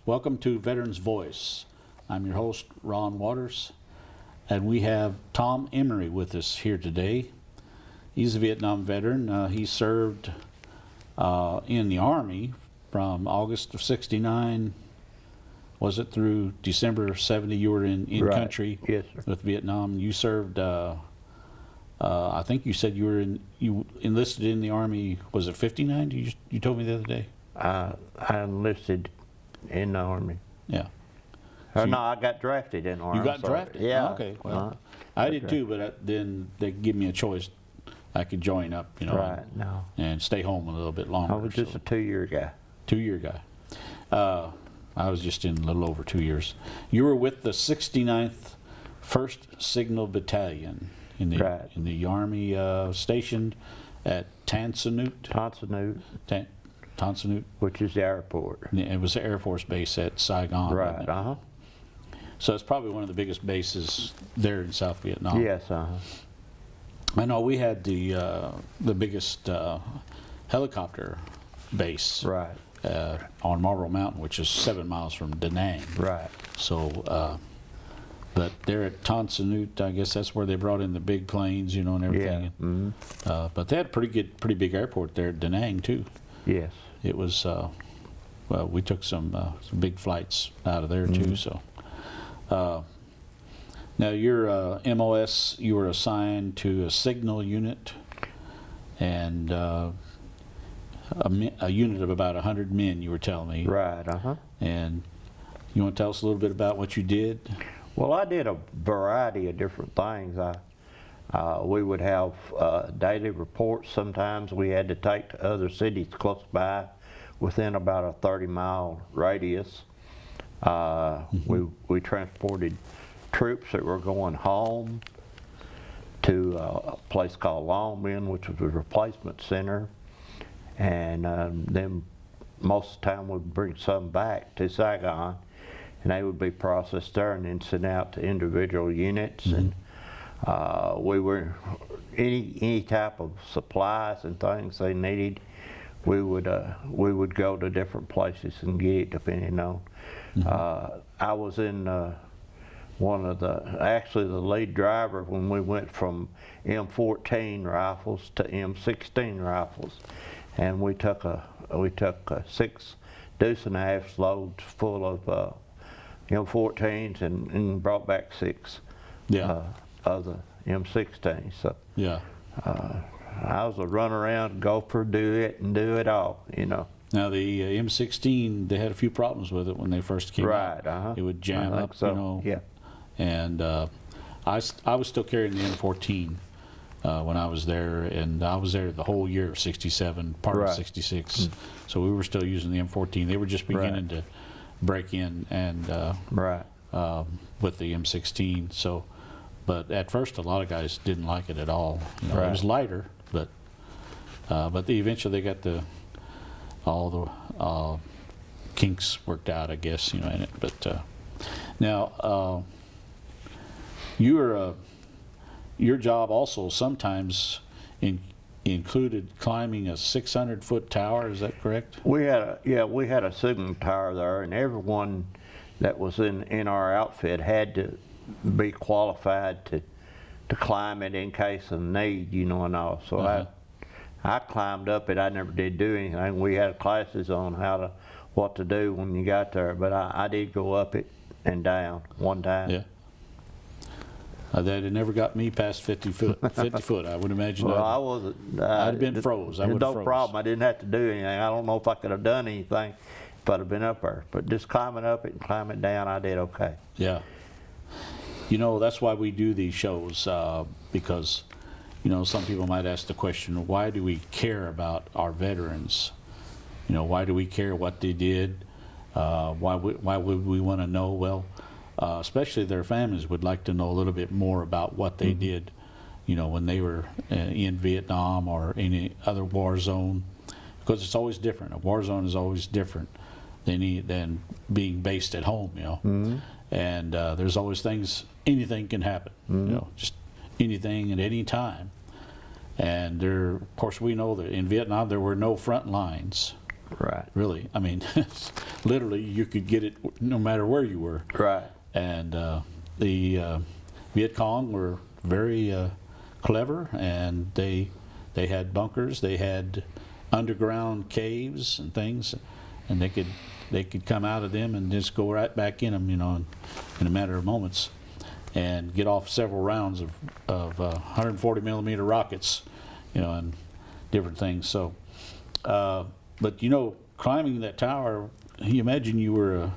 Welcome to Veterans Voice. I'm your host, Ron Waters, and we have Tom Emery with us here today. He's a Vietnam veteran. He served in the Army from August of '69, was it, through December of '70? You were in Right. country Yes, sir. with Vietnam. You served, I think you said you enlisted in the Army, was it '59? You told me the other day? I enlisted in the Army. Yeah. No, I got drafted in the Army. You got so- drafted? Yeah. Okay. Well, I did too, but then they give me a choice. I could join up, Right, no. and stay home a little bit longer. I was just a 2-year guy. 2-year guy. I was just in a little over 2 years. You were with the 69th 1st Signal Battalion in the Right. Army, stationed at Tan Son Nhut, Which is the airport. It was the Air Force base at Saigon. wasn't Right, it? uh-huh. So it's probably one of the biggest bases there in South Vietnam. Yes, uh-huh. I know we had the biggest helicopter base Right, on Marlboro Mountain, which is 7 miles from Da Nang. right. So, but there at Tan Son Nhut, I guess that's where they brought in the big planes, and Yeah. everything. Mm-hmm. But they had a pretty big airport there at Da Nang too. Yes. It was, well, we took some big flights out of there too. So, now your MOS, you were assigned to a signal unit, and a unit of about 100 men. You were telling me, Right, uh-huh. and you want to tell us a little bit about what you did? Well, I did a variety of different things. We would have daily reports. Sometimes we had to take to other cities close by within about a 30-mile radius. We transported troops that were going home to a place called Long Binh, which was a replacement center. And then most of the time we'd bring some back to Saigon, and they would be processed there and then sent out to individual units. And we were any type of supplies and things they needed, we would go to different places and get it depending on. I was in actually the lead driver when we went from M14 rifles to M16 rifles, and we took 6 deuce-and-a-half loads full of M14s and brought back 6 of the M16. So Yeah. I was a run around, gopher, do it all, Now the M16, they had a few problems with it when they first came out. Right, uh-huh. It would jam I think up, so, yeah. And I was still carrying the M14 when I was there, and I was there the whole year of '67, part of Right. '66. So we were still using the M14. They were just beginning to break in and Right. with the M16. So, but at first a lot of guys didn't like it at all. It Right. was lighter, but eventually they got all the kinks worked out, I guess, in it. But now your job also sometimes included climbing a 600-foot tower. Is that correct? We had a signal tower there, and everyone that was in our outfit had to be qualified to climb it in case of need, and all. So I climbed up it. I never did do anything. We had classes on what to do when you got there, but I did go up it and down one time. Yeah. That had never got me past 50 foot. 50 foot, I would imagine. Well, I wasn't. I'd have been froze. I would have No froze. problem. I didn't have to do anything. I don't know if I could have done anything if I'd have been up there. But just climbing up it and climbing down, I did okay. Yeah. That's why we do these shows, because, some people might ask the question, why do we care about our veterans? Why do we care what they did? Why would we want to know? Well, especially their families would like to know a little bit more about what they did, when they were in Vietnam or any other war zone, because it's always different. A war zone is always different than being based at home, And there's always anything can happen, just anything at any time. And of course, we know that in Vietnam there were no front lines. Right. Really, I mean, literally, you could get it no matter where you were. Right. And the Viet Cong were very clever, and they had bunkers, they had underground caves and things, and they could come out of them and just go right back in them, in a matter of moments, and get off several rounds of 140 millimeter rockets, and different things. So, but climbing that tower, you imagine you were a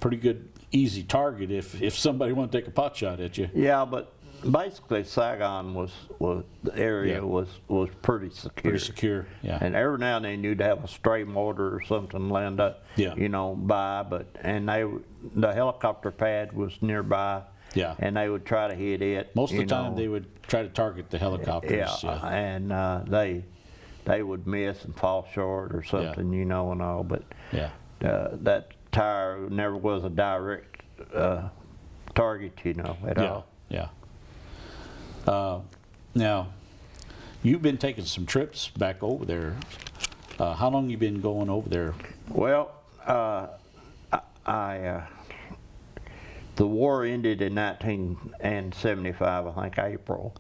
pretty good, easy target if somebody wanted to take a pot shot at you. Yeah, but basically Saigon was the area Yeah. was pretty secure. Pretty secure, yeah. And every now and then you'd have a stray mortar or something land up, Yeah. by. The helicopter pad was nearby. Yeah. And they would try to hit it. Most of the time, they would try to target the helicopters. Yeah. And they would miss and fall short or something, and all. But Yeah. that tower never was a direct target, at all. Yeah. Now, you've been taking some trips back over there. How long you been going over there? Well, the war ended in 1975, I think, April.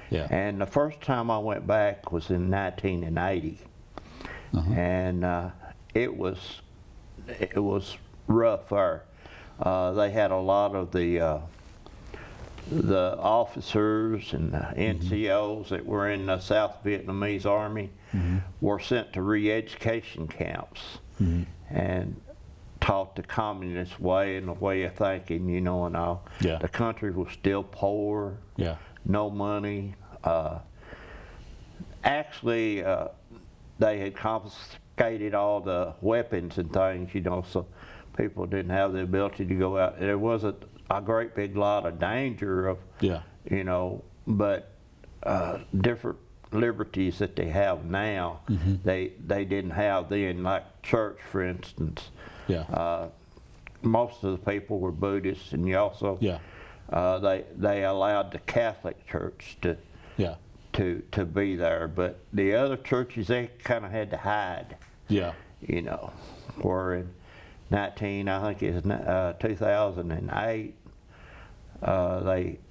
Yeah. And the first time I went back was in 1980. And it was rough there. They had a lot of the officers and the NCOs that were in the South Vietnamese Army were sent to re-education camps and taught the communist way and the way of thinking, and all. Yeah. The country was still poor, Yeah. no money. Actually, they had confiscated all the weapons and things, so people didn't have the ability to go out. There wasn't a great big lot of danger of, Yeah. but different liberties that they have now, they didn't have then, like church, for instance. Yeah. Most of the people were Buddhists, and you also, Yeah. they allowed the Catholic Church Yeah. to be there, but the other churches, they kind of had to hide, Yeah. where in I think it was 2008,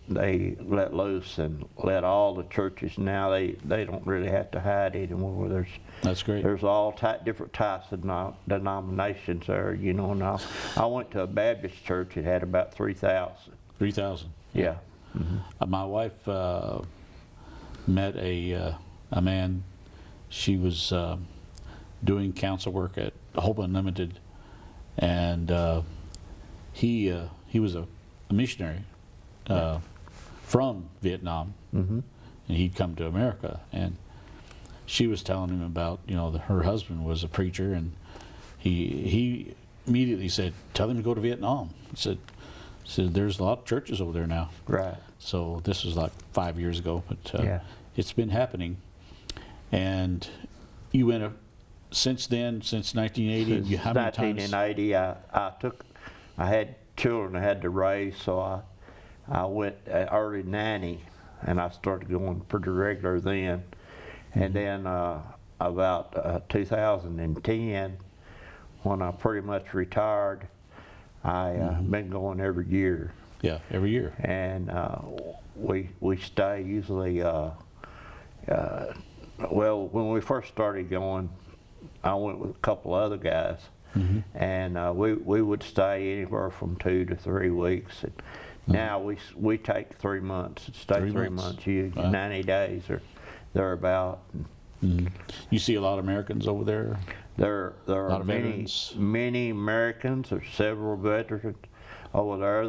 they let loose and let all the churches, now they don't really have to hide anymore. That's great. There's all different types of denominations there, and I went to a Baptist church. It had about 3,000. 3,000. Yeah. My wife met a man. She was doing council work at Hope Unlimited, and he was a missionary from Vietnam, and he'd come to America, and she was telling him about her husband was a preacher, and he immediately said, "Tell him to go to Vietnam." He said there's a lot of churches over there now. Right. So this was like 5 years ago, but Yeah. it's been happening. And you went since then, since 1980. How many times? 1980, I had children I had to raise, so I went early 90, and I started going pretty regular then. And then about 2010, when I pretty much retired, I been going every year. Yeah, every year. And we stay usually. Well, when we first started going, I went with a couple other guys, and we would stay anywhere from 2 to 3 weeks. And now we take 3 months and stay 3 months, usually 90 days or thereabout. You see a lot of Americans over there? There are of veterans? many Americans. There's several veterans over there.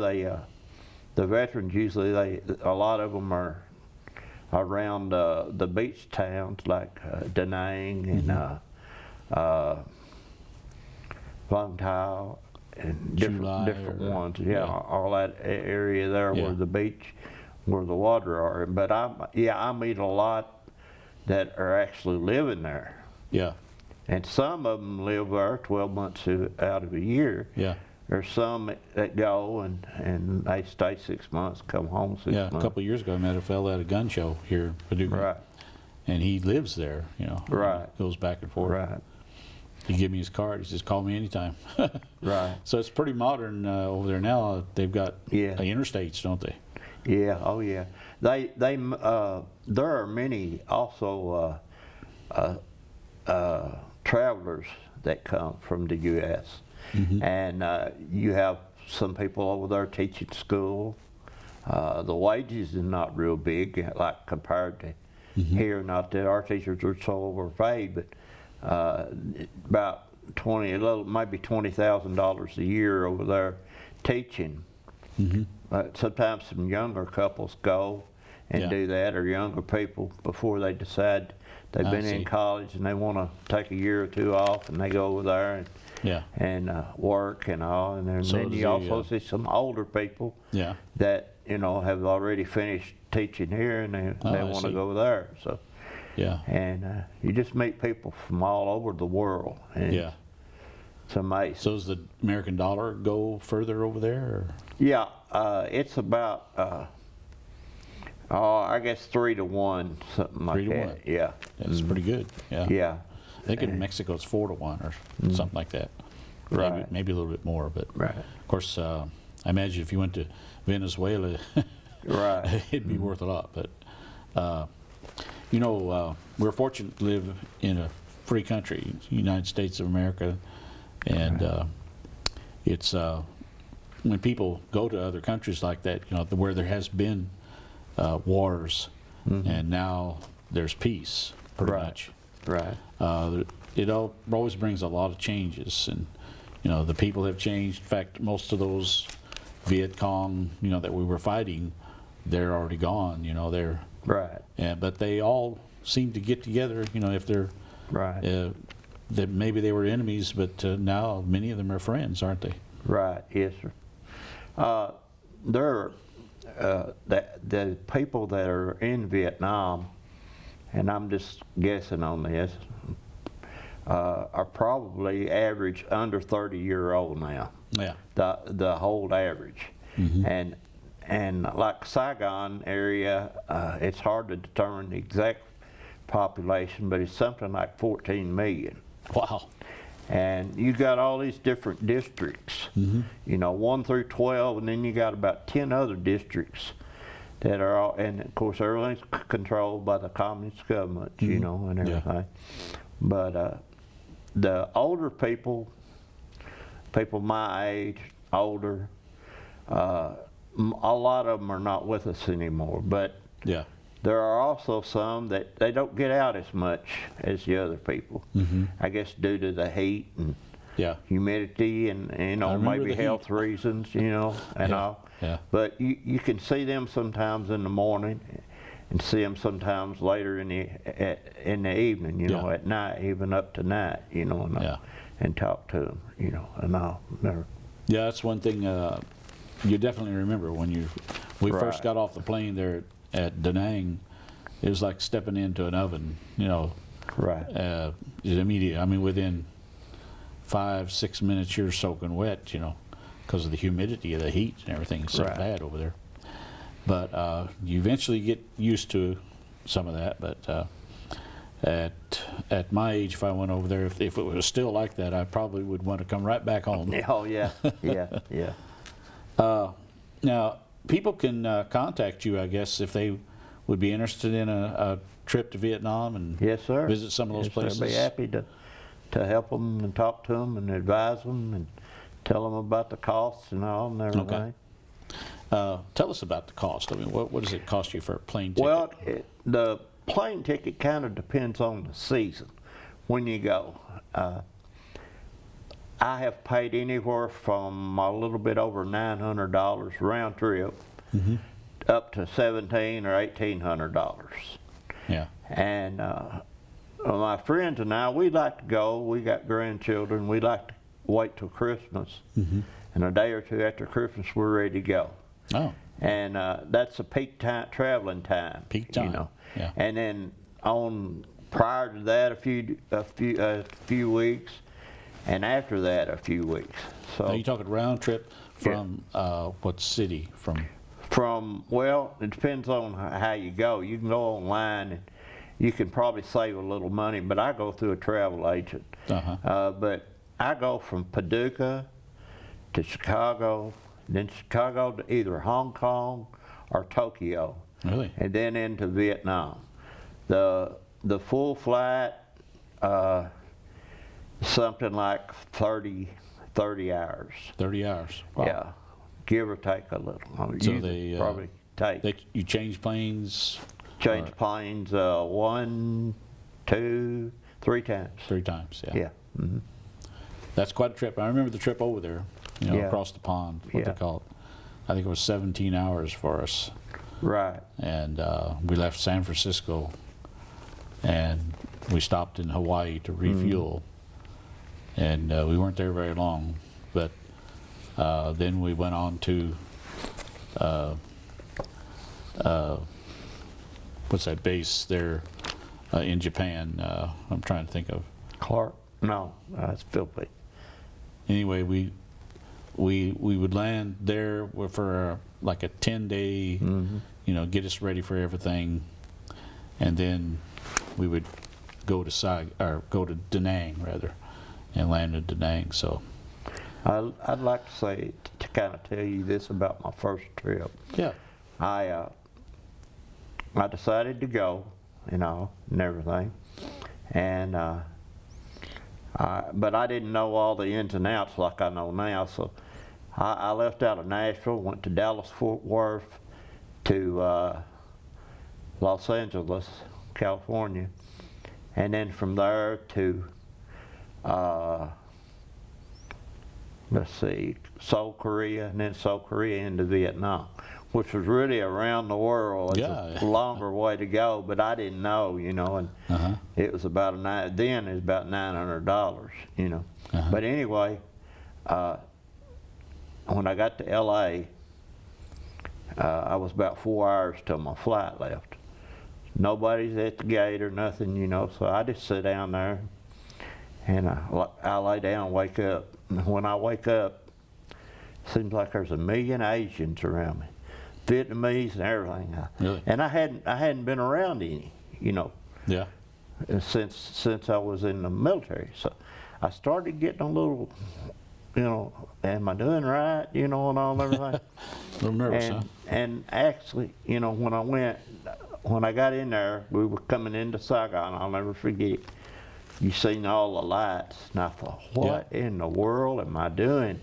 The veterans usually a lot of them are around the beach towns like Da Nang and Vung Tau and different ones. Yeah, all that area there where the beach, where the water are. But I meet a lot that are actually living there. Yeah. And some of them live there 12 months out of a year. Yeah. There's some that go and they stay 6 months, come home 6 months. A couple of years ago, I met a fellow at a gun show here in Paducah. Right. And he lives there, Right. Goes back and forth. Right. He gave me his card. He says, "Call me anytime." Right. So it's pretty modern over there now. They've got Yeah. interstates, don't they? Yeah. Oh yeah. There are many also travelers that come from the U.S. And you have some people over there teaching school. The wages is not real big, like compared to here. Not that our teachers are so overpaid, but about maybe $20,000 a year over there teaching. Sometimes some younger couples go and do that, or younger people before they decide they've been in college and they want to take a year or two off, and they go over there and work and all. And then you also see some older people that have already finished teaching here, and they want to go there. So and you just meet people from all over the world. And it's amazing. So does the American dollar go further over there? Or? Yeah, it's about I guess 3 to 1, something like 3 to that. 1. Yeah, that's pretty good. Yeah. Yeah. I think in Mexico it's 4 to 1 or something like that. Right. Maybe a little bit more, but Right. of course, I imagine if you went to Venezuela, Right. it'd be worth a lot. But we're fortunate to live in a free country, United States of America, and it's when people go to other countries like that, where there has been wars, and now there's peace, pretty much. Right. It always brings a lot of changes, and the people have changed. In fact, most of those Viet Cong, that we were fighting, they're already gone. They're Right. but they all seem to get together. If they're Right. that maybe they were enemies, but now many of them are friends, aren't they? Right. Yes, sir. There are the people that are in Vietnam, and I'm just guessing on this, are probably average under 30-year-old now. Yeah. The whole average, and like Saigon area, it's hard to determine the exact population, but it's something like 14 million. Wow. And you got all these different districts, 1 through 12, and then you got about 10 other districts that are all, and of course everything's controlled by the communist government, and everything. But the older people my age, older, a lot of them are not with us anymore. But there are also some that they don't get out as much as the other people. I guess due to the heat and humidity and maybe health reasons, and all. Yeah. But you can see them sometimes in the morning, and see them sometimes later in the evening, at night, even up to night, and talk to them, and all. Yeah, that's one thing you definitely remember when we first got off the plane there at Da Nang. It was like stepping into an oven, Right. It's immediate. I mean, within 5-6 minutes, you're soaking wet, because of the humidity of the heat and everything. It's so bad over there. But you eventually get used to some of that. But at my age, if I went over there, if it was still like that, I probably would want to come right back home. Oh yeah, yeah. Now, people can contact you, I guess, if they would be interested in a trip to Vietnam and Yes, sir. visit some of those places. I'd be happy to help them and talk to them and advise them and tell them about the costs and all and everything. Okay. Tell us about the cost. I mean, what does it cost you for a plane ticket? Well, the plane ticket kind of depends on the season when you go. I have paid anywhere from a little bit over $900 round trip up to $1,700 or $1,800. Yeah. And my friends and I, we like to go. We got grandchildren. We like to wait till Christmas, and a day or two after Christmas, we're ready to go. Oh. And that's a peak time, traveling time. Peak time. Yeah. And then prior to that, a few weeks, and after that, a few weeks. So Now you're talking round trip from what city? Well, it depends on how you go. You can go online you can probably save a little money, but I go through a travel agent. But I go from Paducah to Chicago, then Chicago to either Hong Kong or Tokyo. Really? And then into Vietnam. The full flight, something like 30 hours. 30 hours. Wow. Yeah, give or take a little. So Usually they probably take. you change planes? Change planes 1, 2, 3 times. 3 times. Yeah. Yeah. Mm-hmm. That's quite a trip. I remember the trip over there. You know, Yeah. across the pond. What Yeah. they call it. I think it was 17 hours for us. Right. And we left San Francisco, and we stopped in Hawaii to refuel. And we weren't there very long, but then we went on to what's that base there in Japan? I'm trying to think of. Clark? No, that's Philippines. Anyway, we would land there for like a 10-day, you know, get us ready for everything, and then we would go to Da Nang rather, and land in Da Nang. So I'd like to say, to kind of tell you this about my first trip. yeah, I decided to go, you know, and everything, and but I didn't know all the ins and outs like I know now. So I left out of Nashville, went to Dallas, Fort Worth, to Los Angeles, California, and then from there to let's see, Seoul, Korea, and then Seoul, Korea into Vietnam, which was really around the world. It's Yeah. a longer way to go, but I didn't know, you know, and it was about then it was about $900, you know. But anyway, when I got to L.A., I was about 4 hours till my flight left. Nobody's at the gate or nothing, you know, so I just sit down there, and I lay down and wake up. And when I wake up, it seems like there's a million Asians around me, Vietnamese and everything. Really? And I hadn't been around any, you know, yeah, since I was in the military. So I started getting a little, you know, am I doing right, you know, and all everything. a little nervous, huh? And actually, you know, when I got in there, we were coming into Saigon. I'll never forget. You seen all the lights, and I thought, what in the world am I doing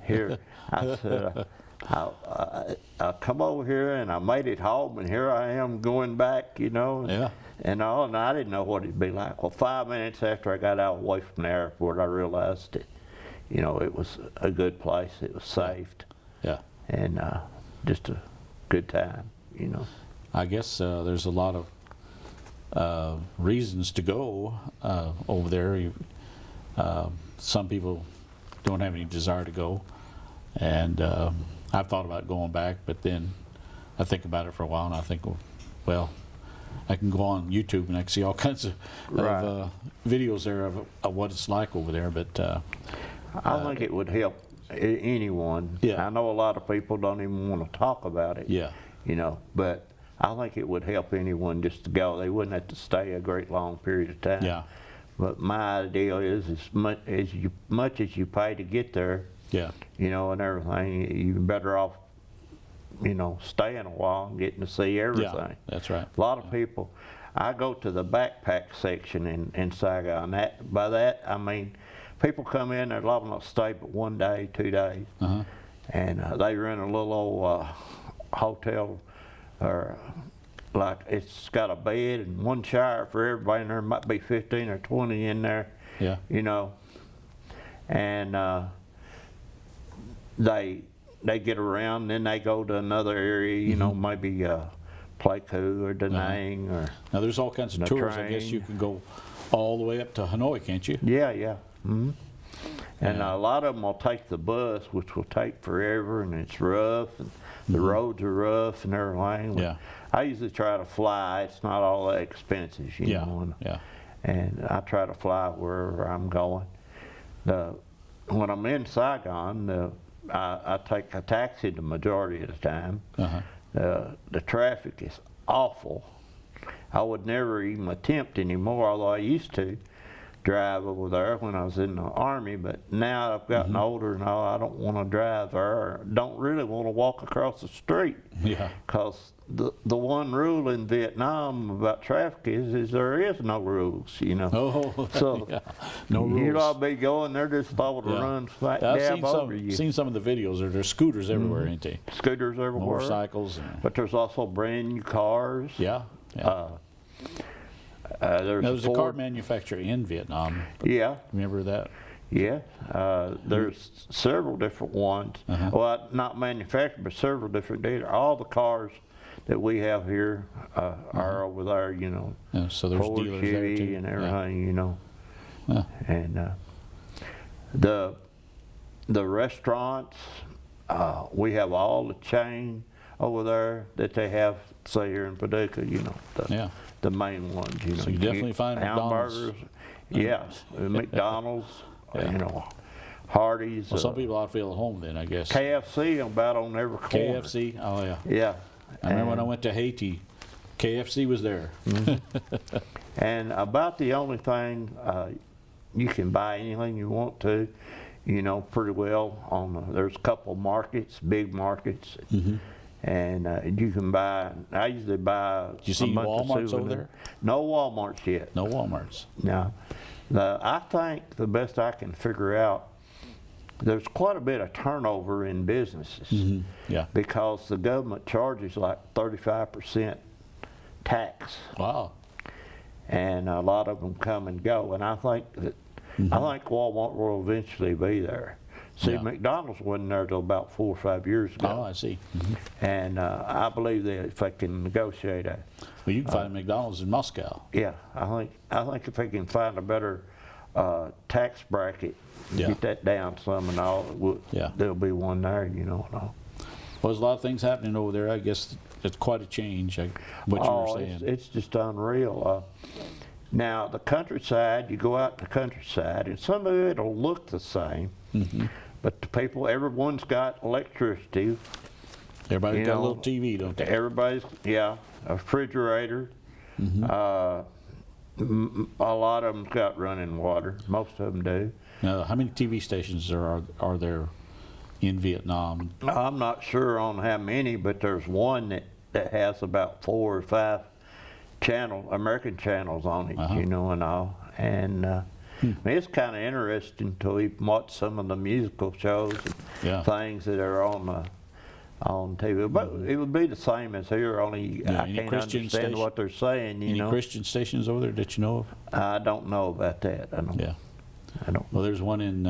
here? I said, I come over here and I made it home, and here I am going back, you know. Yeah. And I didn't know what it'd be like. Well, 5 minutes after I got out away from the airport, I realized that, you know, it was a good place. It was safe. Yeah. And just a good time, you know. I guess there's a lot of reasons to go over there. Some people don't have any desire to go, and I've thought about going back, but then I think about it for a while, and I think, well, I can go on YouTube and I can see all kinds of videos there of what it's like over there. But I think it would help anyone. Yeah. I know a lot of people don't even want to talk about it. Yeah. You know, but I think it would help anyone just to go. They wouldn't have to stay a great long period of time. Yeah. But my idea is as much as you pay to get there, Yeah. you know, and everything, you're better off, you know, staying a while and getting to see everything. Yeah, that's right. A lot of people, I go to the backpack section in Saigon. By that, I mean, people come in, they're liable not to stay but 1 day, 2 days. And they rent a little old hotel, or like it's got a bed and 1 shower for everybody, and there might be 15 or 20 in there. Yeah. You know, and they get around, then they go to another area, you know, maybe Pleiku or Da Nang or. Now there's all kinds of the tours. I guess train. you can go all the way up to Hanoi, can't you? Yeah, yeah. And Yeah. a lot of them will take the bus, which will take forever, and it's rough, and the roads are rough and everything. Yeah. I usually try to fly. It's not all that expensive, you Yeah. know. Yeah. And I try to fly wherever I'm going. When I'm in Saigon, I take a taxi the majority of the time. The traffic is awful. I would never even attempt anymore, although I used to drive over there when I was in the Army, but now I've gotten older and all, I don't want to drive there, or don't really want to walk across the street. Yeah. Because the one rule in Vietnam about traffic is there is no rules, you know. Oh, So yeah. No rules. you'd all be going, they're just able to run smack dab over you. I've seen some of the videos. There's scooters everywhere, ain't they? Scooters everywhere. Motorcycles. But there's also brand new cars. Yeah. Yeah. There's a car manufacturer in Vietnam. Yeah. Remember that? Yeah. There's several different ones. Well, not manufactured, but several different dealers. All the cars that we have here are over there, you know. Yeah, so there's Ford, dealers there Chevy, too. and everything, you know. Yeah. And the restaurants, we have all the chain over there that they have, say here in Paducah, you know. The main ones, you know. So you definitely find McDonald's. Hamburgers, yeah, McDonald's, you know, Hardee's. Well, some people ought to feel at home then, I guess. KFC about on every corner. KFC, oh yeah. Yeah. I remember when I went to Haiti, KFC was there. And about the only thing, you can buy anything you want to, you know, pretty well. There's a couple markets, big markets. And you can buy, I usually buy Do you see Walmarts over there? No Walmarts yet. No Walmarts. No. I think the best I can figure out, there's quite a bit of turnover in businesses. Yeah. Because the government charges like 35% tax. Wow. And a lot of them come and go. And I think that, I think Walmart will eventually be there. See, McDonald's wasn't there till about 4 or 5 years ago. Oh, I see. And I believe that if they can negotiate a, Well, you can find McDonald's in Moscow. yeah, I think if they can find a better tax bracket, get that down some and all, there'll be one there, you know. And all. Well, there's a lot of things happening over there. I guess it's quite a change, what you were saying. It's just unreal. Now, the countryside, you go out in the countryside, and some of it will look the same, but the people, everyone's got electricity. Everybody's got a little TV, don't they? Everybody's, a refrigerator. A lot of them's got running water. Most of them do. Now, how many TV stations are there in Vietnam? I'm not sure on how many, but there's one that has about 4 or 5 American channels on it, you know, and all. And I mean, it's kind of interesting to even watch some of the musical shows and things that are on TV. But it would be the same as here, only I can't understand what they're saying, you know. Any Christian stations over there that you know of? I don't know about that. I don't. Yeah. I don't. Well, there's one in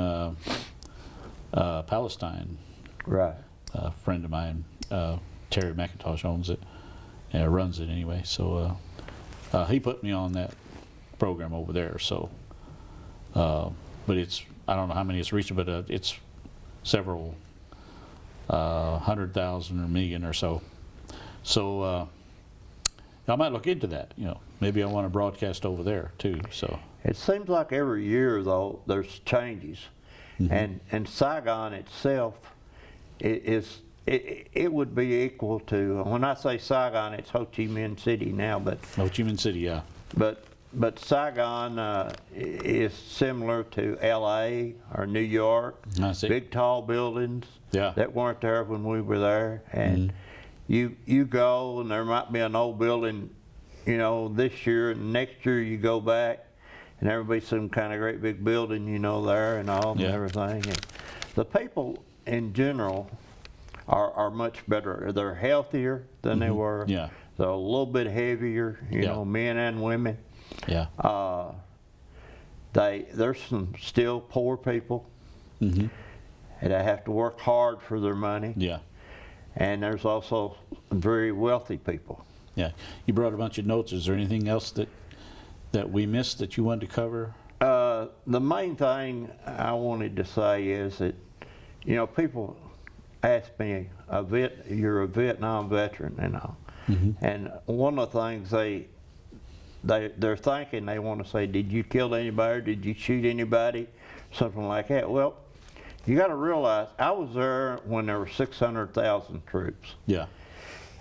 Palestine. Right. A friend of mine, Terry McIntosh, owns it, and runs it anyway. So he put me on that program over there. So, but I don't know how many it's reaching, but it's several 100,000 or million or so. So I might look into that. You know, maybe I want to broadcast over there too. So it seems like every year though there's changes, and Saigon itself it would be equal to, when I say Saigon, it's Ho Chi Minh City now, but Ho Chi Minh City, yeah. But Saigon is similar to L.A. or New York. I see. Big tall buildings that weren't there when we were there, and you go and there might be an old building, you know, this year, and next year you go back and there'll be some kind of great big building, you know, there and all and everything. And the people in general are much better. They're healthier than they were. Yeah. They're a little bit heavier, you know, men and women. Yeah. There's some still poor people, and they have to work hard for their money. Yeah. And there's also very wealthy people. Yeah. You brought a bunch of notes. Is there anything else that we missed that you wanted to cover? The main thing I wanted to say is that, you know, people ask me, you're a Vietnam veteran and all. And one of the things they're thinking, they want to say, did you kill anybody, or did you shoot anybody, something like that. Well, you got to realize I was there when there were 600,000 troops. Yeah.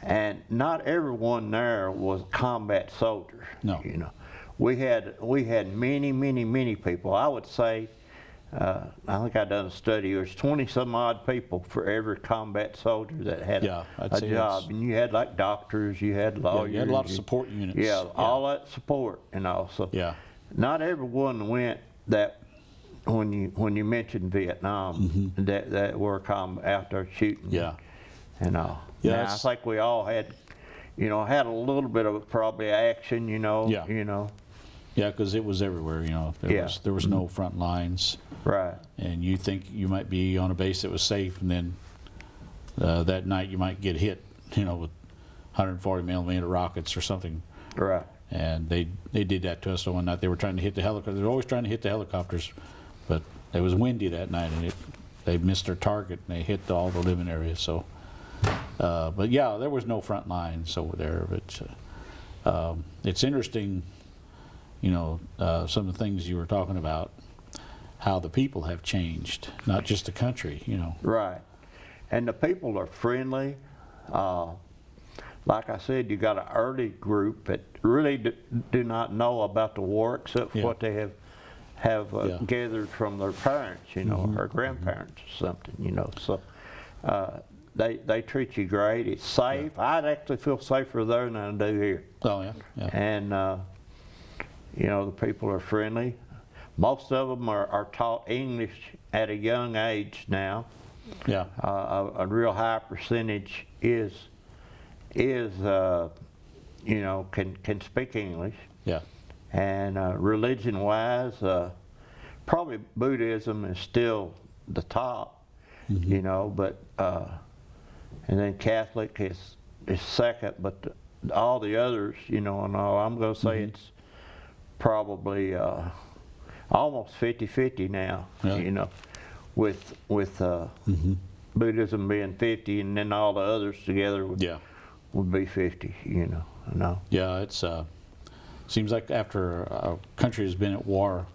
And not everyone there was combat soldiers. No. You know, we had many people. I would say, I think I done a study. There's 20 some odd people for every combat soldier that had I'd a say job. And you had like doctors, you had lawyers. you had a lot of support units. Yeah, all that support and all. So Yeah. not everyone went that. When you mentioned Vietnam, that were out there shooting. Yeah. And all. Yeah, Now, I think we all had, had a little bit of probably action, Yeah. Yeah, because it was everywhere. There was no front lines, Right. and you think you might be on a base that was safe, and then that night you might get hit, with 140 millimeter rockets or something. Right. And they did that to us one night. They were trying to hit the helicopters. They're always trying to hit the helicopters, but it was windy that night, and they missed their target, and they hit all the living areas. So, but yeah, there was no front lines over there. But it's interesting, some of the things you were talking about, how the people have changed, not just the country. Right. And the people are friendly. Like I said, you got an early group that really do not know about the war except for what they have gathered from their parents, or grandparents or something, So they treat you great. It's safe. I'd actually feel safer there than I do here. Oh yeah. Yeah. And the people are friendly. Most of them are taught English at a young age now. Yeah. A real high percentage can speak English. Yeah. And religion-wise, probably Buddhism is still the top, but and then Catholic is second, but all the others, and all, I'm going to say it's probably almost 50-50 now, Really? with Buddhism being 50, and then all the others together would be 50, Yeah, it's seems like after a country has been at war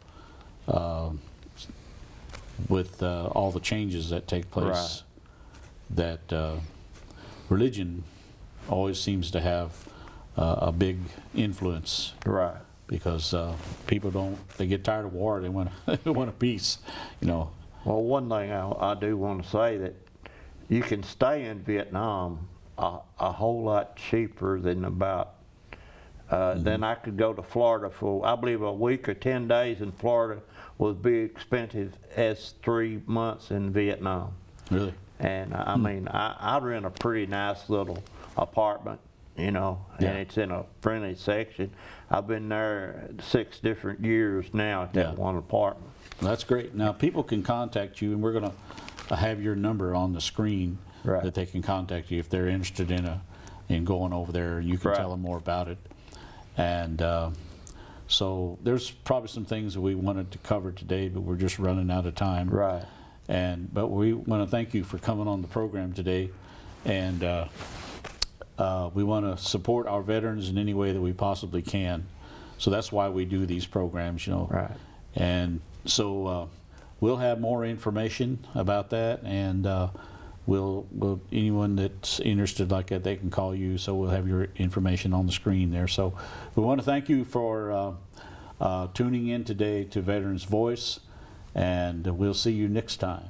with all the changes that take place, that religion always seems to have a big influence. Right. Because people they get tired of war, they want a peace, Well, one thing I do want to say that you can stay in Vietnam a whole lot cheaper than then I could go to Florida for, I believe, a week or 10 days in Florida would be expensive as 3 months in Vietnam. Really? And I mean, I rent a pretty nice little apartment, and it's in a friendly section. I've been there 6 different years now at that one apartment. Well, that's great. Now people can contact you, and we're going to have your number on the screen that they can contact you if they're interested in going over there, and you can tell them more about it. And so there's probably some things that we wanted to cover today, but we're just running out of time. Right. But we want to thank you for coming on the program today, and we want to support our veterans in any way that we possibly can. So that's why we do these programs, Right. And so we'll have more information about that, and we'll anyone that's interested like that, they can call you. So we'll have your information on the screen there. So we want to thank you for tuning in today to Veterans Voice, and we'll see you next time.